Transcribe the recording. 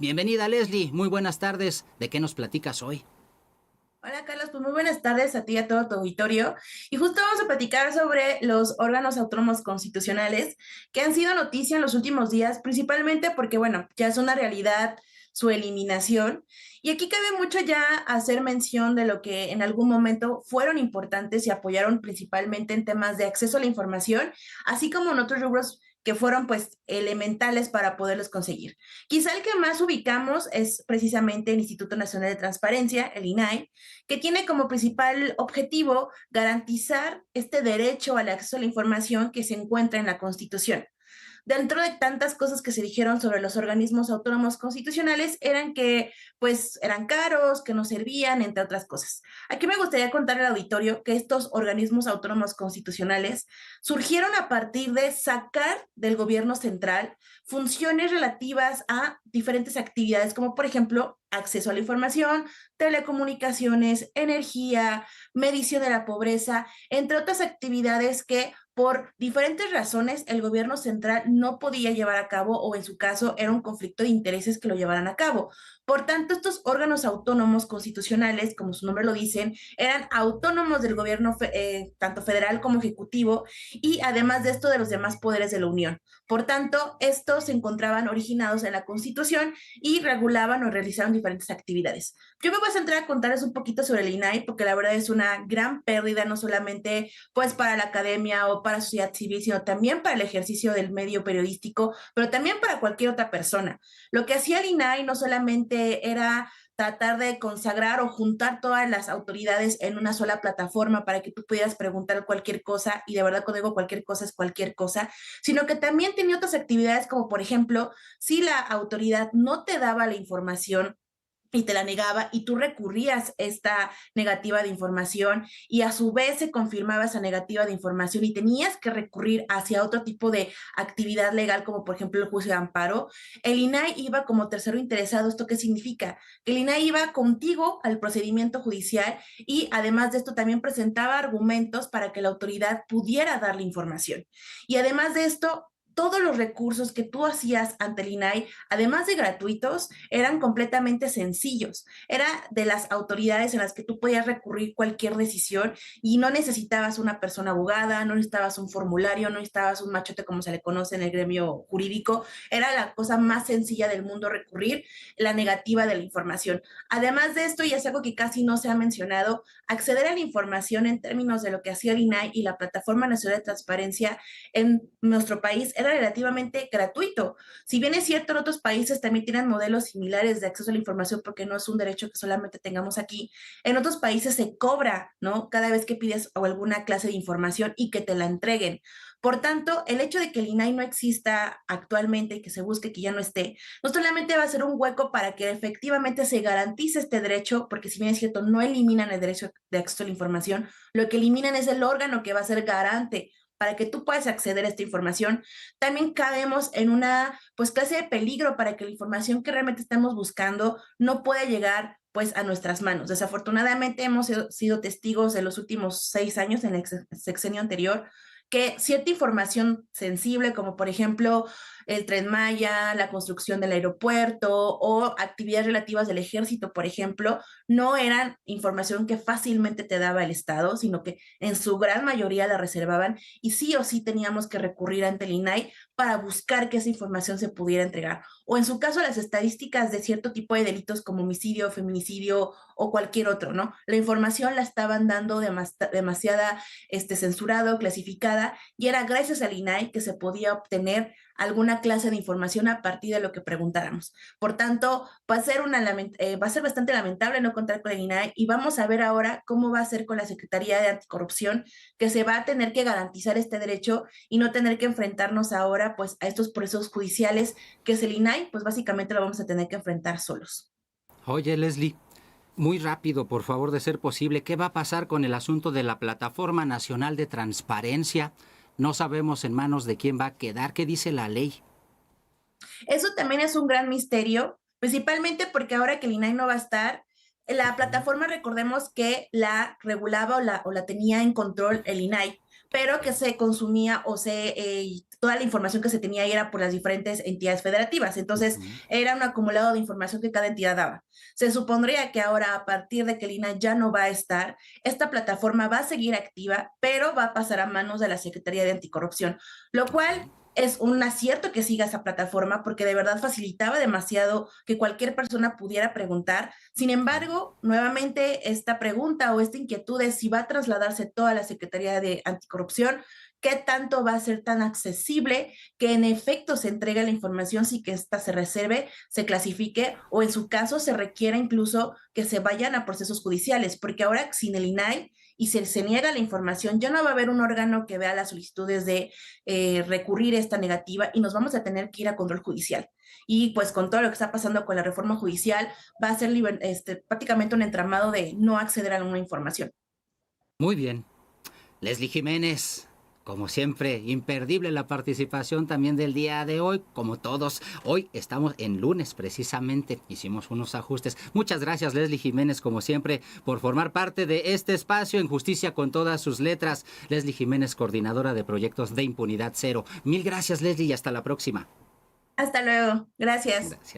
Bienvenida, Leslie. Muy buenas tardes. ¿De qué nos platicas hoy? Hola Carlos, pues muy buenas tardes a ti y a todo tu auditorio. Y justo vamos a platicar sobre los órganos autónomos constitucionales que han sido noticia en los últimos días, principalmente porque, bueno, ya es una realidad su eliminación. Y aquí cabe mucho ya hacer mención de lo que en algún momento fueron importantes y apoyaron principalmente en temas de acceso a la información, así como en otros rubros que fueron pues elementales para poderlos conseguir. Quizá el que más ubicamos es precisamente el Instituto Nacional de Transparencia, el INAI, que tiene como principal objetivo garantizar este derecho al acceso a la información que se encuentra en la Constitución. Dentro de tantas cosas que se dijeron sobre los organismos autónomos constitucionales, eran que pues eran caros, que no servían, entre otras cosas. Aquí me gustaría contar al auditorio que estos organismos autónomos constitucionales surgieron a partir de sacar del gobierno central funciones relativas a diferentes actividades, como por ejemplo acceso a la información, telecomunicaciones, energía, medición de la pobreza, entre otras actividades que por diferentes razones el gobierno central no podía llevar a cabo o en su caso era un conflicto de intereses que lo llevaran a cabo. Por tanto, estos órganos autónomos constitucionales, como su nombre lo dicen, eran autónomos del gobierno tanto federal como ejecutivo y además de esto de los demás poderes de la Unión. Por tanto, estos se encontraban originados en la Constitución y regulaban o realizaban diferentes actividades. Yo me voy a centrar a contarles un poquito sobre el INAI porque la verdad es una gran pérdida, no solamente pues para la academia o para la sociedad civil, sino también para el ejercicio del medio periodístico, pero también para cualquier otra persona. Lo que hacía el INAI no solamente era tratar de consagrar o juntar todas las autoridades en una sola plataforma para que tú pudieras preguntar cualquier cosa, y de verdad cuando digo cualquier cosa es cualquier cosa, sino que también tenía otras actividades como por ejemplo, si la autoridad no te daba la información y te la negaba y tú recurrías esta negativa de información y a su vez se confirmaba esa negativa de información y tenías que recurrir hacia otro tipo de actividad legal como por ejemplo el juicio de amparo, el INAI iba como tercero interesado. ¿Esto qué significa? Que el INAI iba contigo al procedimiento judicial y además de esto también presentaba argumentos para que la autoridad pudiera darle información. Y además de esto, todos los recursos que tú hacías ante el INAI, además de gratuitos, eran completamente sencillos. Era de las autoridades en las que tú podías recurrir cualquier decisión y no necesitabas una persona abogada, no necesitabas un formulario, no necesitabas un machote como se le conoce en el gremio jurídico. Era la cosa más sencilla del mundo recurrir la negativa de la información. Además de esto, y es algo que casi no se ha mencionado, acceder a la información en términos de lo que hacía el INAI y la Plataforma Nacional de Transparencia en nuestro país era relativamente gratuito. Si bien es cierto, en otros países también tienen modelos similares de acceso a la información porque no es un derecho que solamente tengamos aquí. En otros países se cobra, ¿no? Cada vez que pides alguna clase de información y que te la entreguen. Por tanto, el hecho de que el INAI no exista actualmente y que se busque que ya no esté, no solamente va a ser un hueco para que efectivamente se garantice este derecho, porque si bien es cierto, no eliminan el derecho de acceso a la información, lo que eliminan es el órgano que va a ser garante para que tú puedas acceder a esta información. También cabemos en una pues clase de peligro para que la información que realmente estamos buscando no pueda llegar pues a nuestras manos. Desafortunadamente hemos sido testigos de los últimos 6 años en el sexenio anterior que cierta información sensible, como por ejemplo el Tren Maya, la construcción del aeropuerto o actividades relativas del ejército, por ejemplo, no eran información que fácilmente te daba el Estado, sino que en su gran mayoría la reservaban y sí o sí teníamos que recurrir ante el INAI para buscar que esa información se pudiera entregar. O en su caso, las estadísticas de cierto tipo de delitos como homicidio, feminicidio o cualquier otro, ¿no? La información la estaban dando demasiada censurada o clasificada y era gracias al INAI que se podía obtener alguna clase de información a partir de lo que preguntáramos. Por tanto, va a ser bastante lamentable no contar con el INAI y vamos a ver ahora cómo va a ser con la Secretaría de Anticorrupción, que se va a tener que garantizar este derecho y no tener que enfrentarnos ahora pues a estos procesos judiciales que es el INAI, pues básicamente lo vamos a tener que enfrentar solos. Oye, Leslie, muy rápido, por favor, de ser posible, ¿qué va a pasar con el asunto de la Plataforma Nacional de Transparencia? No sabemos en manos de quién va a quedar. ¿Qué dice la ley? Eso también es un gran misterio, principalmente porque ahora que el INAI no va a estar, la Ujú. plataforma, recordemos que la regulaba o la tenía en control el INAI, pero que se consumía o se toda la información que se tenía ahí era por las diferentes entidades federativas. Entonces, Ujú. era un acumulado de información que cada entidad daba. Se supondría que ahora, a partir de que el INAI ya no va a estar, esta plataforma va a seguir activa, pero va a pasar a manos de la Secretaría de Anticorrupción, lo Ok. cual es un acierto que siga esa plataforma porque de verdad facilitaba demasiado que cualquier persona pudiera preguntar. Sin Claro. embargo, nuevamente esta pregunta o esta inquietud es si va a trasladarse toda la Secretaría de Anticorrupción, qué tanto va a ser tan accesible que en efecto se entregue la información sin que ésta se reserve, se clasifique o en su caso se requiera incluso que se vayan a procesos judiciales, porque ahora sin el INAI y se niega la información, ya no va a haber un órgano que vea las solicitudes de recurrir esta negativa y nos vamos a tener que ir a control judicial. Y pues con todo lo que está pasando con la reforma judicial, va a ser prácticamente un entramado de no acceder a alguna información. Muy bien. Leslie Jiménez, como siempre, imperdible la participación también del día de hoy, como todos. Hoy estamos en lunes precisamente, hicimos unos ajustes. Muchas gracias Leslie Jiménez, como siempre, por formar parte de este espacio en Justicia con todas sus letras. Leslie Jiménez, coordinadora de proyectos de Impunidad Cero. Mil gracias Leslie y hasta la próxima. Hasta luego. Gracias. Gracias.